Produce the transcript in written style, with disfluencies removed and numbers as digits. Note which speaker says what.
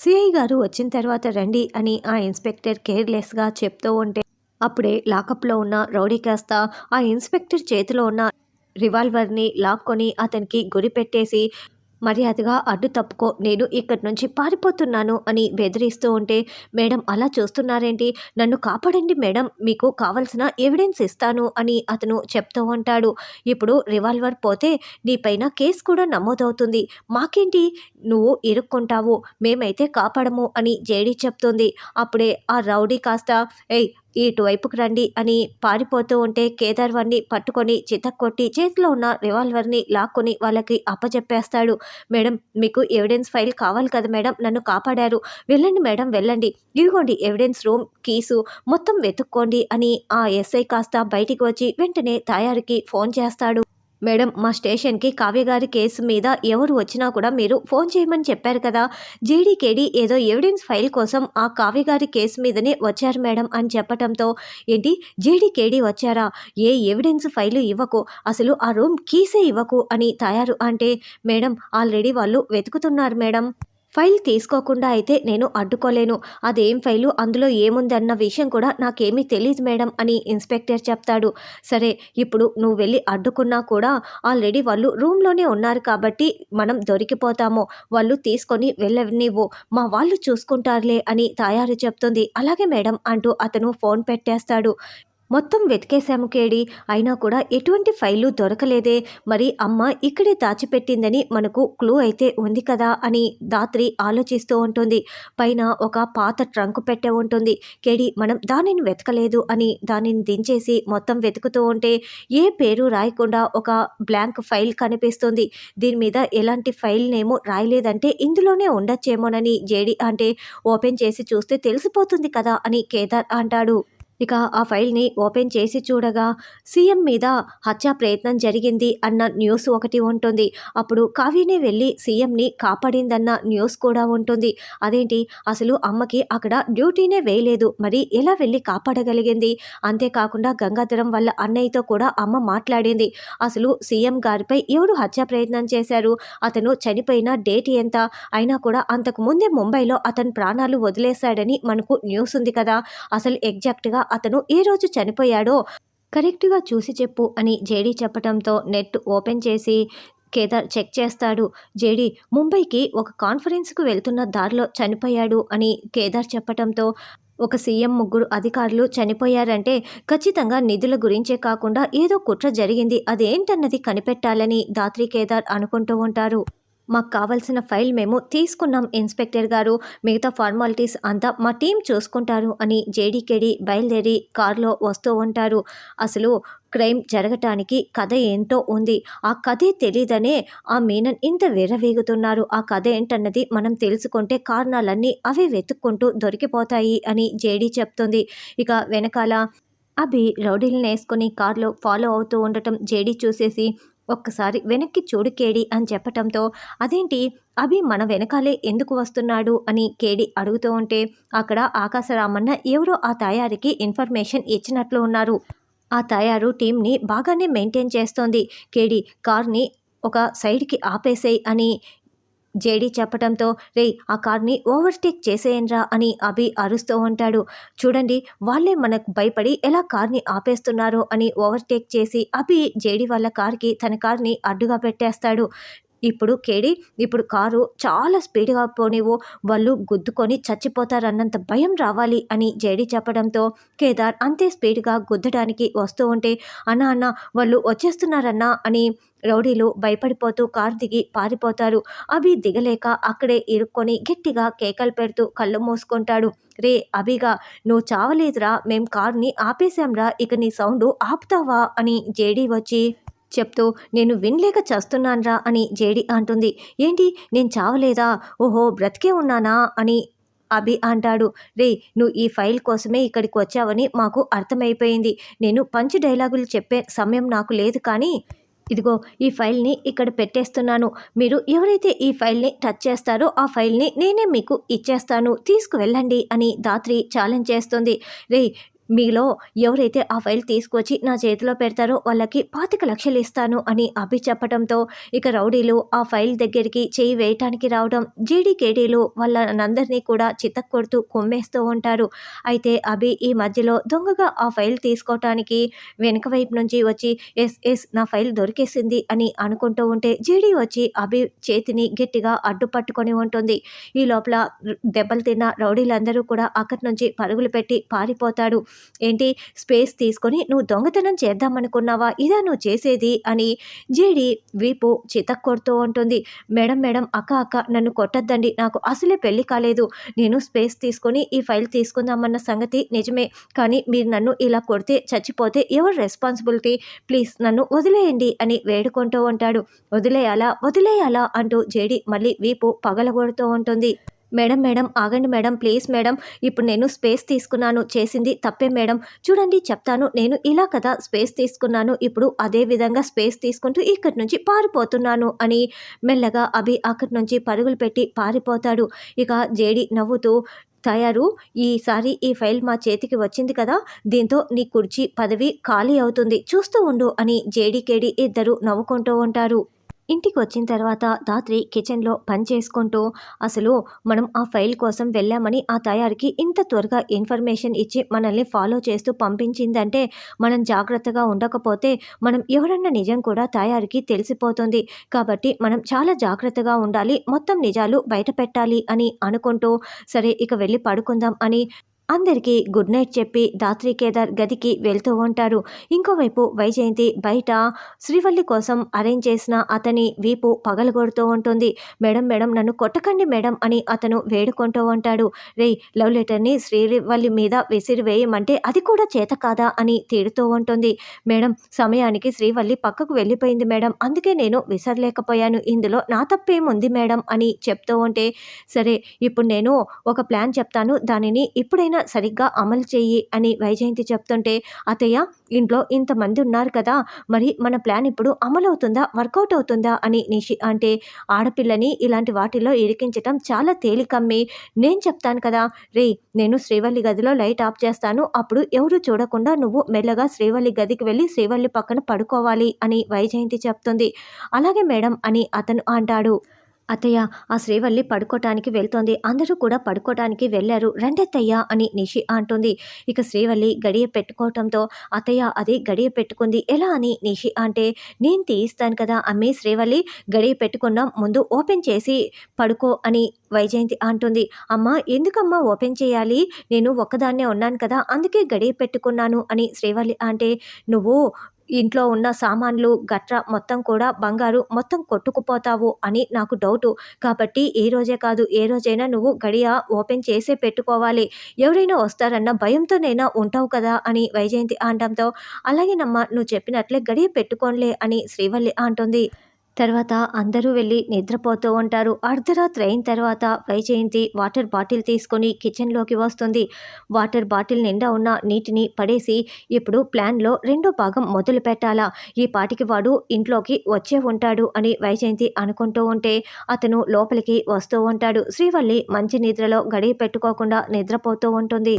Speaker 1: CI గారు వచ్చిన తర్వాత రండి అని ఆ ఇన్స్పెక్టర్ కేర్లెస్గా చెప్తూ ఉంటే అప్పుడే లాకప్లో ఉన్న రౌడీ కాస్త ఆ ఇన్స్పెక్టర్ చేతిలో ఉన్న రివాల్వర్ని లాక్కొని అతనికి గురి పెట్టేసి మర్యాదగా అడ్డు తప్పుకో, నేను ఇక్కడి నుంచి పారిపోతున్నాను అని బెదిరిస్తూ ఉంటే, మేడం అలా చూస్తున్నారేంటి, నన్ను కాపాడండి మేడం, మీకు కావలసిన ఎవిడెన్స్ ఇస్తాను అని అతను చెప్తూ ఉంటాడు. ఇప్పుడు రివాల్వర్ పోతే నీపైన కేసు కూడా నమోదవుతుంది, మాకేంటి, నువ్వు ఇరుక్కుంటావు, మేమైతే కాపాడము అని జేడీ చెప్తుంది. అప్పుడే ఆ రౌడీ కాస్త ఏయ్ ఇటువైపుకు రండి అని పారిపోతూ ఉంటే కేదార్ వాడిని పట్టుకొని చితక్కొట్టి చేతిలో ఉన్న రివాల్వర్ని లాక్కొని వాళ్ళకి అప్పచెప్పేస్తాడు. మేడం మీకు ఎవిడెన్స్ ఫైల్ కావాలి కదా మేడం, నన్ను కాపాడారు, వెళ్ళండి మేడం వెళ్ళండి, ఇదిగోండి ఎవిడెన్స్ రూమ్ కీసు, మొత్తం వెతుక్కోండి అని ఆ ఎస్ఐ కాస్త బయటికి వచ్చి వెంటనే తాయారుకి ఫోన్ చేస్తాడు. మేడం మా స్టేషన్కి కావ్య గారి కేసు మీద ఎవరు వచ్చినా కూడా మీరు ఫోన్ చేయమని చెప్పారు కదా, జేడీకేడి ఏదో ఎవిడెన్స్ ఫైల్ కోసం ఆ కావ్య గారి కేసు మీదనే వచ్చారు మేడం అని చెప్పటంతో, ఏంటి జేడీకేడి వచ్చారా, ఏ ఎవిడెన్స్ ఫైలు ఇవ్వకు, అసలు ఆ రూమ్ కీసే ఇవ్వకు అని తయారు అంటే, మేడం ఆల్రెడీ వాళ్ళు వెతుకుతున్నారు మేడం, ఫైల్ తీసుకోకుండా అయితే నేను అడ్డుకోలేను, అదేం ఫైలు అందులో ఏముందన్న విషయం కూడా నాకేమీ తెలియదు మేడం అని ఇన్స్పెక్టర్ చెప్తాడు. సరే ఇప్పుడు నువ్వు వెళ్ళి అడ్డుకున్నా కూడా ఆల్రెడీ వాళ్ళు రూమ్లోనే ఉన్నారు కాబట్టి మనం దొరికిపోతాము, వాళ్ళు తీసుకొని వెళ్ళనివ్వు, మా వాళ్ళు చూసుకుంటారులే అని తయారు చెప్తుంది. అలాగే మేడం అంటూ అతను ఫోన్ పెట్టేస్తాడు. మొత్తం వెతికేశాము కేడి, అయినా కూడా ఎటువంటి ఫైలు దొరకలేదే, మరి అమ్మ ఇక్కడే దాచిపెట్టిందని మనకు క్లూ అయితే ఉంది కదా అని దాత్రి ఆలోచిస్తూ ఉంటుంది. పైన ఒక పాత ట్రంక్ పెట్టే ఉంటుంది, కేడి మనం దానిని వెతకలేదు అని దానిని దించేసి మొత్తం వెతుకుతూ ఉంటే ఏ పేరు రాయకుండా ఒక బ్లాంక్ ఫైల్ కనిపిస్తుంది. దీని మీద ఎలాంటి ఫైల్ నేమో రాయలేదంటే ఇందులోనే ఉండొచ్చేమోనని జేడి అంటే, ఓపెన్ చేసి చూస్తే తెలిసిపోతుంది కదా అని కేదార్ అంటాడు. ఇక ఆ ఫైల్ని ఓపెన్ చేసి చూడగా సీఎం మీద హత్యా ప్రయత్నం జరిగింది అన్న న్యూస్ ఒకటి ఉంటుంది. అప్పుడు కావ్యనే వెళ్ళి సీఎంని కాపాడిందన్న న్యూస్ కూడా ఉంటుంది. అదేంటి అసలు అమ్మకి అక్కడ డ్యూటీనే వేయలేదు, మరి ఎలా వెళ్ళి కాపాడగలిగింది, అంతేకాకుండా గంగాధరం వాళ్ళ అన్నయ్యతో కూడా అమ్మ మాట్లాడింది, అసలు సీఎం గారిపై ఎవరు హత్యా ప్రయత్నం చేశారు, అతను చనిపోయిన డేట్ ఎంత, అయినా కూడా అంతకు ముందే ముంబైలో అతను ప్రాణాలు వదిలేశాడని మనకు న్యూస్ ఉంది కదా, అసలు ఎగ్జాక్ట్గా అతను ఏ రోజు చనిపోయాడో కరెక్ట్గా చూసి చెప్పు అని జేడీ చెప్పడంతో నెట్ ఓపెన్ చేసి కేదార్ చెక్ చేస్తాడు. జేడీ ముంబైకి ఒక కాన్ఫరెన్స్కు వెళ్తున్న దారిలో చనిపోయాడు అని కేదార్ చెప్పడంతో, ఒక సీఎం ముగ్గురు అధికారులు చనిపోయారంటే ఖచ్చితంగా నిధుల గురించే కాకుండా ఏదో కుట్ర జరిగింది, అదేంటన్నది కనిపెట్టాలని దాత్రి కేదార్ అనుకుంటూ ఉంటారు. మాకు కావాల్సిన ఫైల్ మేము తీసుకున్నాం ఇన్స్పెక్టర్ గారు, మిగతా ఫార్మాలిటీస్ అంతా మా టీం చూసుకుంటారు అని జేడీకేడి బయలుదేరి కారులో వస్తూ ఉంటారు. అసలు క్రైమ్ జరగటానికి కథ ఏంటో ఉంది, ఆ కథే తెలీదనే ఆ మీనన్ ఇంత విర్రవీగుతున్నారు, ఆ కథ ఏంటన్నది మనం తెలుసుకుంటే కారణాలన్నీ అవి వెతుక్కుంటూ దొరికిపోతాయి అని జేడీ చెప్తుంది. ఇక వెనకాల అభి రౌడీలను వేసుకుని కారులో ఫాలో అవుతూ ఉండటం జేడీ చూసేసి, ఒక్కసారి వెనక్కి చూడు కేడి అని చెప్పటంతో, అదేంటి అభి మన వెనకాలే ఎందుకు వస్తున్నాడు అని కేడి అడుగుతూ ఉంటే, అక్కడ ఆకాశరామన్న ఎవరో ఆ తయారీకి ఇన్ఫర్మేషన్ ఇచ్చినట్లు ఉన్నారు, ఆ తయారు టీంని బాగానే మెయింటైన్ చేస్తోంది, కేడి కార్ని ఒక సైడ్కి ఆపేసేయ్ అని జేడీ చెప్పడంతో, రేయ్ ఆ కార్ని ఓవర్టేక్ చేసేయండ్రా అని అభి అరుస్తూ ఉంటాడు. చూడండి వాళ్ళే మనకు భయపడి ఎలా కార్ని ఆపేస్తున్నారో అని ఓవర్టేక్ చేసి అభి జేడీ వాళ్ళ కార్కి తన కార్ని అడ్డుగా పెట్టేస్తాడు. ఇప్పుడు కారు చాలా స్పీడ్గా పోనివ్వు, వాళ్ళు గుద్దుకొని చచ్చిపోతారన్నంత భయం రావాలి అని జేడీ చెప్పడంతో, కేదార్ అంతే స్పీడ్గా గుద్దడానికి వస్తూ ఉంటే, అన్న వాళ్ళు వచ్చేస్తున్నారన్నా అని రౌడీలు భయపడిపోతూ కారు దిగి పారిపోతారు. అభి దిగలేక అక్కడే ఇరుక్కొని గట్టిగా కేకలు పెడుతూ కళ్ళు మూసుకుంటాడు. రే అభిగా నువ్వు చావలేదురా, మేం కార్ని ఆపేశాంరా, ఇక నీ సౌండు ఆపుతావా అని జేడీ వచ్చి చెప్తూ, నేను వినలేక చస్తున్నాన్రా అని జేడీ అంటుంది. ఏంటి నేను చావలేదా, ఓహో బ్రతికే ఉన్నానా అని అభి అంటాడు. రే నువ్వు ఈ ఫైల్ కోసమే ఇక్కడికి వచ్చావని మాకు అర్థమైపోయింది, నేను పంచ్ డైలాగులు చెప్పే సమయం నాకు లేదు, కానీ ఇదిగో ఈ ఫైల్ని ఇక్కడ పెట్టేస్తున్నాను, మీరు ఎవరైతే ఈ ఫైల్ని టచ్ చేస్తారో ఆ ఫైల్ని నేనే మీకు ఇచ్చేస్తాను, తీసుకువెళ్ళండి అని దాత్రి ఛాలెంజ్ చేస్తుంది. రే మీలో ఎవరైతే ఆ ఫైల్ తీసుకొచ్చి నా చేతిలో పెడతారో వాళ్ళకి 25,00,000 ఇస్తాను అని అభి చెప్పడంతో ఇక రౌడీలు ఆ ఫైల్ దగ్గరికి చేయి వేయటానికి రావడం, జీడీకేడీలు వాళ్ళనందరినీ కూడా చితక్కొడుతూ కుమ్మేస్తూ ఉంటారు. అయితే అభి ఈ మధ్యలో దొంగగా ఆ ఫైల్ తీసుకోవటానికి వెనుక వైపు నుంచి వచ్చి ఎస్ ఎస్ నా ఫైల్ దొరికేసింది అని అనుకుంటూ ఉంటే జీడీ వచ్చి అభి చేతిని గట్టిగా అడ్డుపట్టుకొని ఉంటుంది. ఈ లోపల దెబ్బలు తిన్న రౌడీలందరూ కూడా అక్కడి నుంచి పరుగులు పెట్టి పారిపోతాడు. ఏంటి స్పేస్ తీసుకొని నువ్వు దొంగతనం చేద్దామనుకున్నావా, ఇదా నువ్వు చేసేది అని జేడి వీపు చితక్కొడుతూ ఉంటుంది. మేడం మేడం అక్క అక్క నన్ను కొట్టద్దండి, నాకు అసలే పెళ్లి కాలేదు, నేను స్పేస్ తీసుకొని ఈ ఫైల్ తీసుకుందామన్న సంగతి నిజమే, కానీ మీరు నన్ను ఇలా కొడితే చచ్చిపోతే ఎవరు రెస్పాన్సిబిలిటీ, ప్లీజ్ నన్ను వదిలేయండి అని వేడుకుంటూ ఉంటాడు. వదిలేయాలా వదిలేయాలా అంటూ జేడి మళ్ళీ వీపు పగలగొడుతూ ఉంటుంది. మేడం మేడం ఆగండి మేడం, ప్లీజ్ మేడం, ఇప్పుడు నేను స్పేస్ తీసుకున్నాను, చేసింది తప్పే మేడం, చూడండి చెప్తాను, నేను ఇలా కదా స్పేస్ తీసుకున్నాను, ఇప్పుడు అదే విధంగా స్పేస్ తీసుకుంటూ ఇక్కడి నుంచి పారిపోతున్నాను అని మెల్లగా అభి అక్కడి నుంచి పరుగులు పెట్టి పారిపోతాడు. ఇక జేడి నవ్వుతూ తయారు, ఈసారి ఈ ఫైల్ మా చేతికి వచ్చింది కదా, దీంతో నీ కుర్చీ పదవి ఖాళీ అవుతుంది, చూస్తూ ఉండు అని జేడీకేడి ఇద్దరు నవ్వుకుంటూ ఉంటారు. ఇంటికి వచ్చిన తర్వాత ధాత్రి కిచెన్లో పని చేసుకుంటూ అసలు మనం ఆ ఫైల్ కోసం వెళ్ళామని ఆ తయారీకి ఇంత త్వరగా ఇన్ఫర్మేషన్ ఇచ్చి మనల్ని ఫాలో చేస్తూ పంపించిందంటే మనం జాగ్రత్తగా ఉండకపోతే మనం ఎవరన్నా నిజం కూడా తయారీకి తెలిసిపోతుంది, కాబట్టి మనం చాలా జాగ్రత్తగా ఉండాలి, మొత్తం నిజాలు బయట పెట్టాలి అని అనుకుంటూ సరే ఇక వెళ్ళి పడుకుందాం అని అందరికీ గుడ్ నైట్ చెప్పి ధాత్రి కేదార్ గదికి వెళ్తూ ఉంటారు. ఇంకోవైపు వైజయంతి బయట శ్రీవల్లి కోసం అరేంజ్ చేసిన అతని వీపు పగలగొడుతూ ఉంటుంది. మేడం మేడం నన్ను కొట్టకండి మేడం అని అతను వేడుకుంటూ ఉంటాడు. రేయ్ లవ్ లెటర్ని శ్రీవల్లి మీద విసిరివేయమంటే అది కూడా చేత కాదా అని తిడుతూ ఉంటుంది. మేడం సమయానికి శ్రీవల్లి పక్కకు వెళ్ళిపోయింది మేడం, అందుకే నేను విసరలేకపోయాను, ఇందులో నా తప్పేముంది మేడం అని చెప్తూ ఉంటే సరే ఇప్పుడు నేను ఒక ప్లాన్ చెప్తాను, దానిని ఇప్పుడైనా సరిగ్గా అమలు చెయ్యి అని వైజయంతి చెప్తుంటే అత్తయ్య ఇంట్లో ఇంతమంది ఉన్నారు కదా, మరి మన ప్లాన్ ఇప్పుడు అమలవుతుందా వర్కౌట్ అవుతుందా అని నిషి అంటే ఆడపిల్లని ఇలాంటి వాటిల్లో ఇరికించటం చాలా తేలికమ్మి, నేను చెప్తాను కదా, రే నేను శ్రీవల్లి గదిలో లైట్ ఆఫ్ చేస్తాను, అప్పుడు ఎవరు చూడకుండా నువ్వు మెల్లగా శ్రీవల్లి గదికి వెళ్ళి శ్రీవల్లి పక్కన పడుకోవాలి అని వైజయంతి చెప్తుంది. అలాగే మేడం అని అతను అంటాడు. అత్తయ్య ఆ శ్రీవల్లి పడుకోటానికి వెళ్తోంది, అందరూ కూడా పడుకోటానికి వెళ్ళారు, రండత్తయ్య అని నిషి అంటుంది. ఇక శ్రీవల్లి గడియ పెట్టుకోవటంతో అత్తయ్య అది గడియ పెట్టుకుంది ఎలా అని నిషి అంటే నేను తీయిస్తాను కదా అమ్మి, శ్రీవల్లి గడియ పెట్టుకున్నాం, ముందు ఓపెన్ చేసి పడుకో అని వైజయంతి అంటుంది. అమ్మ ఎందుకమ్మా ఓపెన్ చేయాలి, నేను ఒక్కదాన్నే ఉన్నాను కదా అందుకే గడియ పెట్టుకున్నాను అని శ్రీవల్లి అంటే నువ్వు ఇంట్లో ఉన్న సామాన్లు గట్రా మొత్తం కూడా బంగారు మొత్తం కొట్టుకుపోతావు అని నాకు డౌటు, కాబట్టి ఏ రోజే కాదు ఏ రోజైనా నువ్వు గడియ ఓపెన్ చేసే పెట్టుకోవాలి, ఎవరైనా వస్తారన్న భయంతోనైనా ఉంటావు కదా అని వైజయంతి అనడంతో అలాగేనమ్మా నువ్వు చెప్పినట్లే గడియ పెట్టుకోనిలే అని శ్రీవల్లి అంటుంది. తర్వాత అందరూ వెళ్ళి నిద్రపోతూ ఉంటారు. అర్ధరాత్రి అయిన తర్వాత వైజయంతి వాటర్ బాటిల్ తీసుకొని కిచెన్లోకి వస్తుంది. వాటర్ బాటిల్ నిండా ఉన్న నీటిని పడేసి ఇప్పుడు ప్లాన్లో రెండో భాగం మొదలు పెట్టాలా, ఈ పాటికి వాడు ఇంట్లోకి వచ్చే ఉంటాడు అని వైజయంతి అనుకుంటూ ఉంటే అతను లోపలికి వస్తూ ఉంటాడు. శ్రీవల్లి మంచి నిద్రలో గడియ పెట్టుకోకుండా నిద్రపోతూ ఉంటుంది.